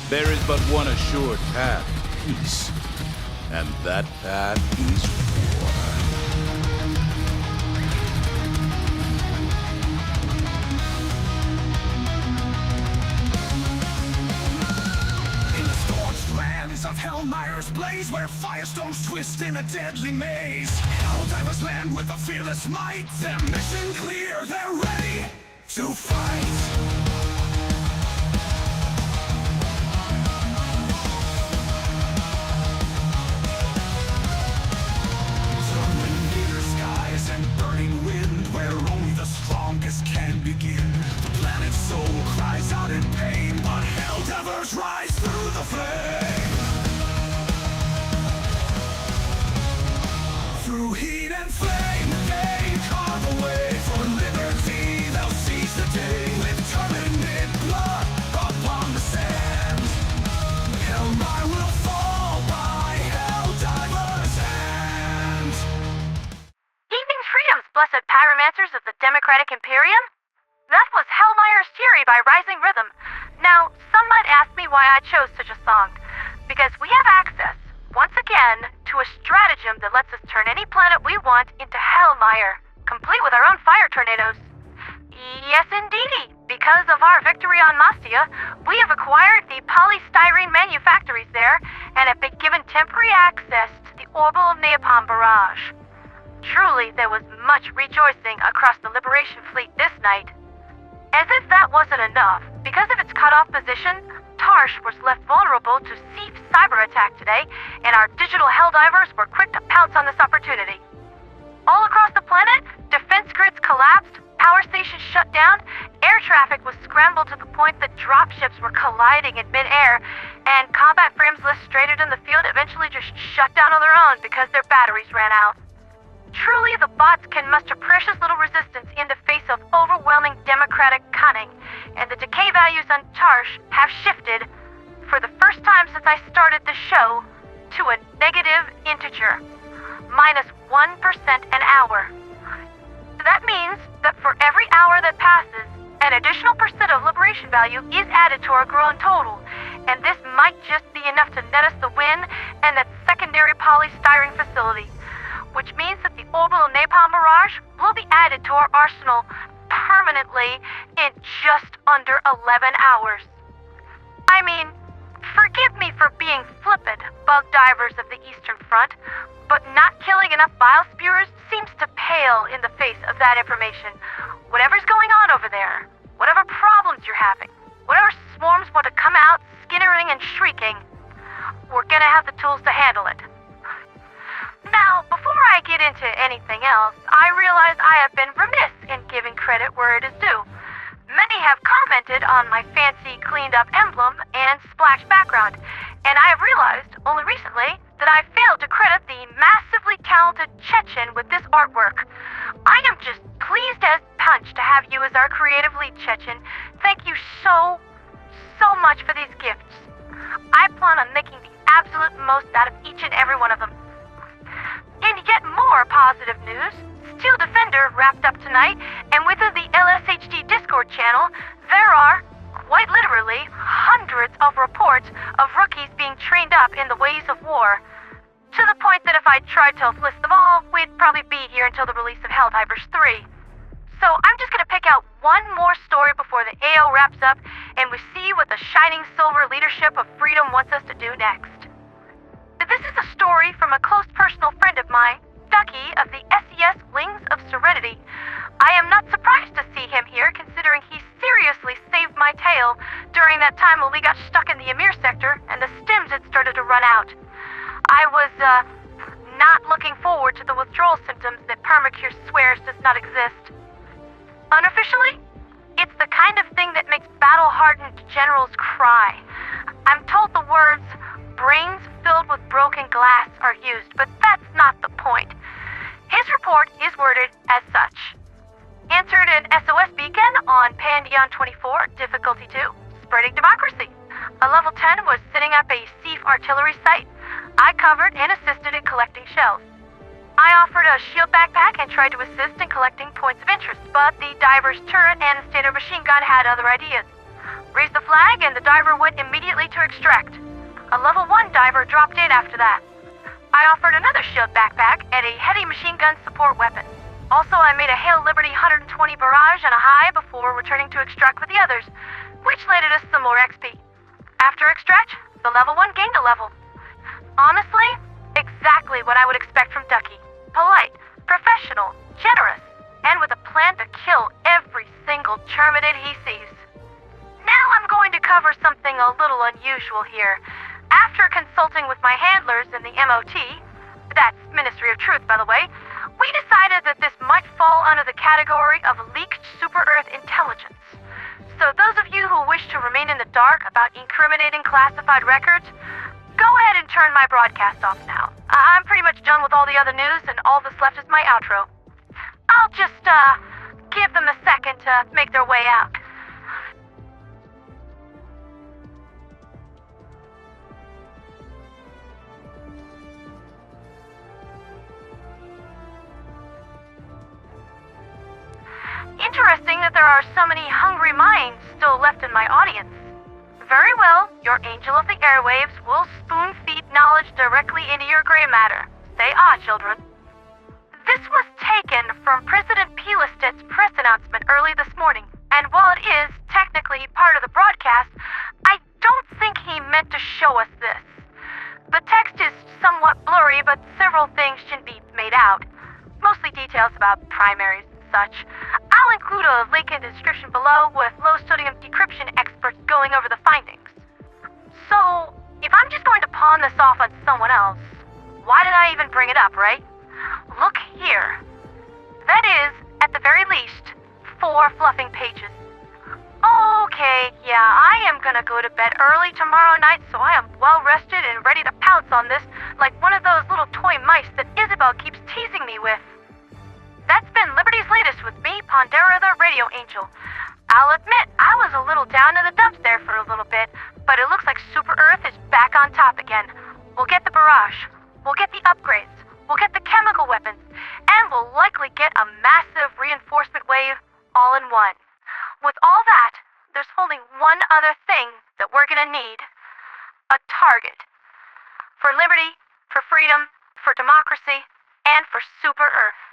There is but one assured path, peace. And that path is war. In the scorched lands of Hellmire's blaze, where firestones twist in a deadly maze, Helldivers land with a fearless might. Their mission clear, they're ready to fight. And burning wind, where only the strongest can begin. The planet's soul cries out in pain, but Helldivers rise through the flame. Through heat and flame, they carve a way for liberty. They'll seize the day with terminate blood upon the sand. Hellmire will fall by Helldivers' hand. Freedom's blessed pyromancers of the Democratic Imperium? That was Hellmire's Fury by Rising Rhythm. Now, some might ask me why I chose such a song. Because we have access, once again, to a stratagem that lets us turn any planet we want into Hellmire, complete with our own fire tornadoes. Yes, indeedy. Because of our victory on Mastia, we have acquired the polystyrene manufactories there, and have been given temporary access to the orbital napalm barrage. Truly, there was much rejoicing across the Liberation fleet this night. As if that wasn't enough, because of its cut-off position, Tarsh was left vulnerable to SEAF cyber attack today, and our digital Helldivers were quick to pounce on this opportunity. All across the planet, defense grids collapsed, power stations shut down, air traffic was scrambled to the point that dropships were colliding in mid-air, and combat frames less stranded in the field eventually just shut down on their own because their batteries ran out. Truly, the bots can muster precious little resistance in the face of overwhelming democratic cunning, and the decay values on Tarsh have shifted, for the first time since I started the show, to a negative integer, minus 1% an hour. That means that for every hour that passes, an additional percent of liberation value is added to our growing total, and this might just be enough to net us the win and that secondary polystyrene facility. Which means that the orbital napalm barrage will be added to our arsenal permanently in just under 11 hours. I mean, forgive me for being flippant, bug divers of the Eastern Front, but not killing enough Bile Spewers seems to pale in the face of that information. Whatever's going on over there, whatever problems you're having, whatever swarms want to come out skittering and shrieking, we're gonna have the tools to handle it. Now, before I get into anything else, I realize I have been remiss in giving credit where it is due. Many have commented on my fancy, cleaned-up emblem and splash background, and I have realized, only recently, that I failed to credit the massively talented Chechen with this artwork. I am just pleased as punch to have you as our creative lead, Chechen. Thank you so much for these gifts. I plan on making the absolute most out of each and every one of them. In yet more positive news, Steel Defender wrapped up tonight, and within the LSHD Discord channel, there are, quite literally, hundreds of reports of rookies being trained up in the ways of war. To the point that if I tried to list them all, we'd probably be here until the release of Helldivers 3. So I'm just gonna pick out one more story before the AO wraps up, and we see what the shining silver leadership of freedom wants us to do next. This is a story from a close personal friend of mine, Ducky of the SES Wings of Serenity. I am not surprised to see him here, considering he seriously saved my tail during that time when we got stuck in the Emir sector and the stims had started to run out. I was, not looking forward to the withdrawal symptoms that Permacure swears does not exist. Unofficially, it's the kind of thing that makes battle-hardened generals cry. I'm told the words, brains filled with broken glass are used, but that's not the point. His report is worded as such. Answered an SOS beacon on Pandion-XXIV, difficulty 2, spreading democracy. A level 10 was setting up a SEAF artillery site. I covered and assisted in collecting shells. I offered a shield backpack and tried to assist in collecting points of interest, but the diver's turret and standard machine gun had other ideas. Raised the flag, and the diver went immediately to extract. A level 1 diver dropped in after that. I offered another shield backpack and a heavy machine gun support weapon. Also, I made a Hail Liberty 120 barrage and a high before returning to extract with the others, which landed us some more XP. After extract, the level 1 gained a level. Honestly, exactly what I would expect from Ducky. Polite, professional, generous, and with a plan to kill every single Terminid he sees. Now I'm going to cover something a little unusual here. After consulting with my handlers in the MOT, that's Ministry of Truth, by the way, we decided that this might fall under the category of leaked super-Earth intelligence. So those of you who wish to remain in the dark about incriminating classified records, go ahead and turn my broadcast off now. I'm pretty much done with all the other news, and all that's left is my outro. I'll just, give them a second to make their way out. Interesting that there are so many hungry minds still left in my audience. Very well, your angel of the airwaves will spoon-feed knowledge directly into your gray matter. Say ah, children. This was taken from President Pilisted's press announcement early this morning, and while it is technically part of the broadcast, I don't think he meant to show us this. The text is somewhat blurry, but several things shouldn't be made out. Mostly details about primaries and such. I'll include a link in the description below with low-sodium decryption experts going over the findings. So, if I'm just going to pawn this off on someone else, why did I even bring it up, right? Look here. That is, at the very least, 4 fluffing pages. Okay, yeah, I am gonna go to bed early tomorrow night, so I am well rested and ready to pounce on this like one of those little toy mice that Isabel keeps teasing me with. That's been Liberty's Latest with me, Ponderatheradioangel. I'll admit, I was a little down in the dumps there for a little bit, but it looks like Super Earth is back on top again. We'll get the barrage, we'll get the upgrades, we'll get the chemical weapons, and we'll likely get a massive reinforcement wave all in one. With all that, there's only one other thing that we're gonna need. A target. For liberty, for freedom, for democracy, and for Super Earth.